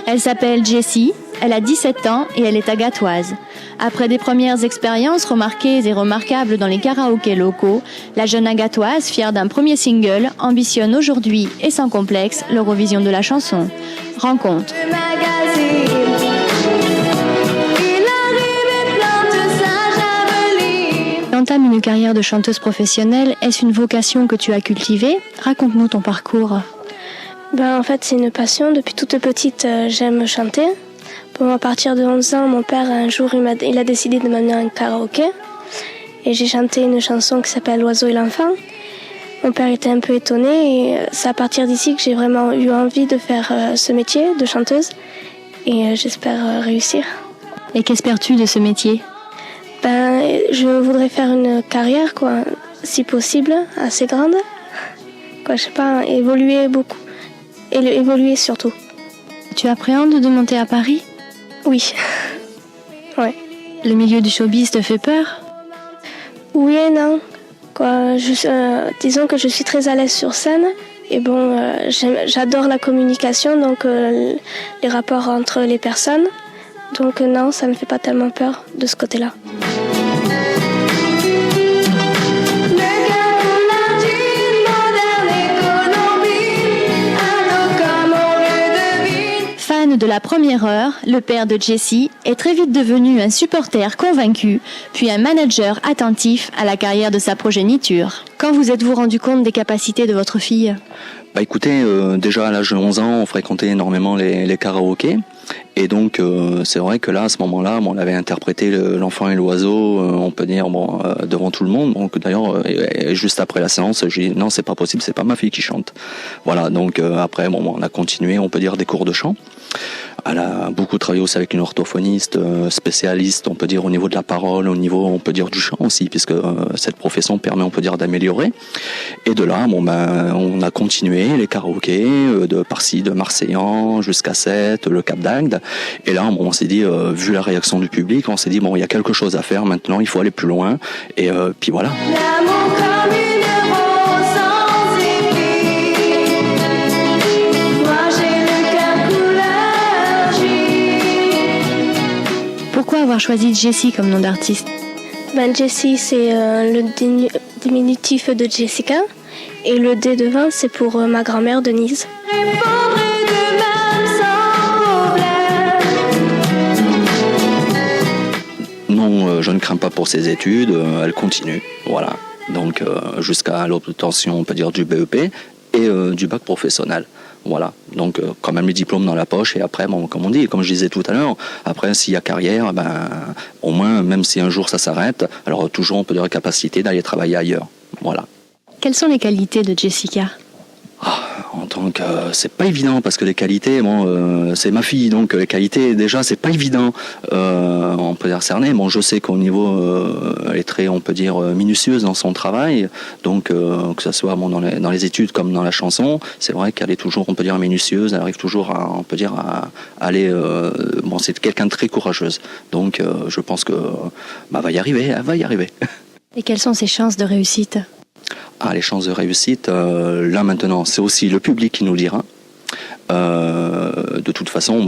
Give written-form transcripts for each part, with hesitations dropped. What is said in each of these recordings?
Elle s'appelle Jessie, elle a 17 ans et elle est agatoise. Après des premières expériences remarquées et remarquables dans les karaokés locaux, la jeune agatoise, fière d'un premier single, ambitionne aujourd'hui et sans complexe l'Eurovision de la chanson. Rencontre. Tu entames une carrière de chanteuse professionnelle, est-ce une vocation que tu as cultivée ? Raconte-nous ton parcours. En fait, c'est une passion. Depuis toute petite, j'aime chanter. À partir de 11 ans, mon père, un jour, il a décidé de m'amener en karaoké. Et j'ai chanté une chanson qui s'appelle « L'oiseau et l'enfant ». Mon père était un peu étonné. Et c'est à partir d'ici que j'ai vraiment eu envie de faire ce métier de chanteuse. Et j'espère réussir. Et qu'espères-tu de ce métier ? Je voudrais faire une carrière, si possible, assez grande. Évoluer beaucoup. Et évoluer surtout. Tu appréhendes de monter à Paris ? Oui. Ouais. Le milieu du showbiz te fait peur ? Oui et non. Disons que je suis très à l'aise sur scène. Et j'adore la communication, donc les rapports entre les personnes. Donc non, ça ne me fait pas tellement peur de ce côté-là. De la première heure, le père de Jessie est très vite devenu un supporter convaincu, puis un manager attentif à la carrière de sa progéniture. Quand vous êtes-vous rendu compte des capacités de votre fille ? Écoutez, déjà à l'âge de 11 ans, on fréquentait énormément les karaokés. Et donc, c'est vrai que là, à ce moment-là, on avait interprété L'enfant et l'oiseau, on peut dire, devant tout le monde. Donc, d'ailleurs, juste après la séance, j'ai dit, non, c'est pas possible, c'est pas ma fille qui chante. Voilà, donc après, on a continué, on peut dire, des cours de chant. Elle a beaucoup travaillé aussi avec une orthophoniste spécialiste, on peut dire, au niveau de la parole, au niveau, on peut dire, du chant aussi, puisque cette profession permet, on peut dire, d'améliorer. Et de là, on a continué les karaokés, de Parcy, de Marseillan, jusqu'à Sète, le Cap d'Agde. Et là, on s'est dit, vu la réaction du public, on s'est dit, il y a quelque chose à faire maintenant, il faut aller plus loin. Et puis voilà. Pourquoi avoir choisi Jessie comme nom d'artiste ? Jessie, c'est le diminutif de Jessica. Et le D devant, c'est pour ma grand-mère Denise. Non, je ne crains pas pour ses études, elle continue. Voilà. Donc jusqu'à l'obtention, on peut dire, du BEP et du bac professionnel. Voilà, donc quand même les diplômes dans la poche et après, comme on dit, comme je disais tout à l'heure, après s'il y a carrière, au moins, même si un jour ça s'arrête, alors toujours on peut avoir la capacité d'aller travailler ailleurs. Voilà. Quelles sont les qualités de Jessica ? En tant que c'est pas évident parce que les qualités, c'est ma fille, donc les qualités déjà c'est pas évident. On peut dire cerner. Je sais qu'au niveau, elle est très, on peut dire, minutieuse dans son travail. Donc que ce soit dans les études comme dans la chanson, c'est vrai qu'elle est toujours, on peut dire, minutieuse. Elle arrive toujours à, on peut dire, à aller. C'est quelqu'un de très courageuse. Donc je pense que elle va y arriver. Et quelles sont ses chances de réussite ? Les chances de réussite, là maintenant, c'est aussi le public qui nous le dira. De toute façon,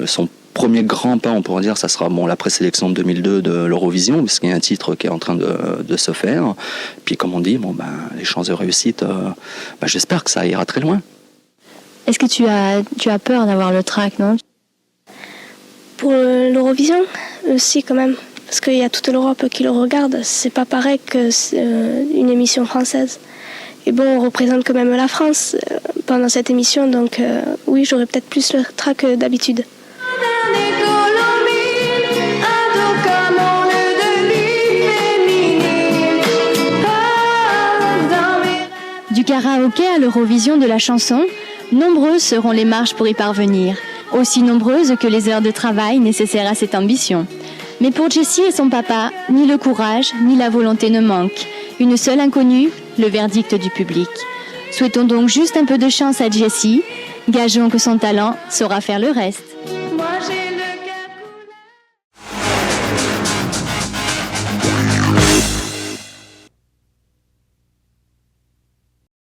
son premier grand pas, on pourrait dire, ça sera la présélection de 2002 de l'Eurovision, puisqu'il y a un titre qui est en train de se faire. Puis comme on dit, les chances de réussite, j'espère que ça ira très loin. Est-ce que tu as peur d'avoir le trac, non ? Pour l'Eurovision, aussi quand même. Parce qu'il y a toute l'Europe qui le regarde, c'est pas pareil qu'une émission française. Et on représente quand même la France pendant cette émission, donc oui, j'aurais peut-être plus le trac que d'habitude. karaoké à l'Eurovision de la chanson, nombreuses seront les marches pour y parvenir, aussi nombreuses que les heures de travail nécessaires à cette ambition. Mais pour Jessie et son papa, ni le courage ni la volonté ne manquent. Une seule inconnue, le verdict du public. Souhaitons donc juste un peu de chance à Jessie, gageons que son talent saura faire le reste.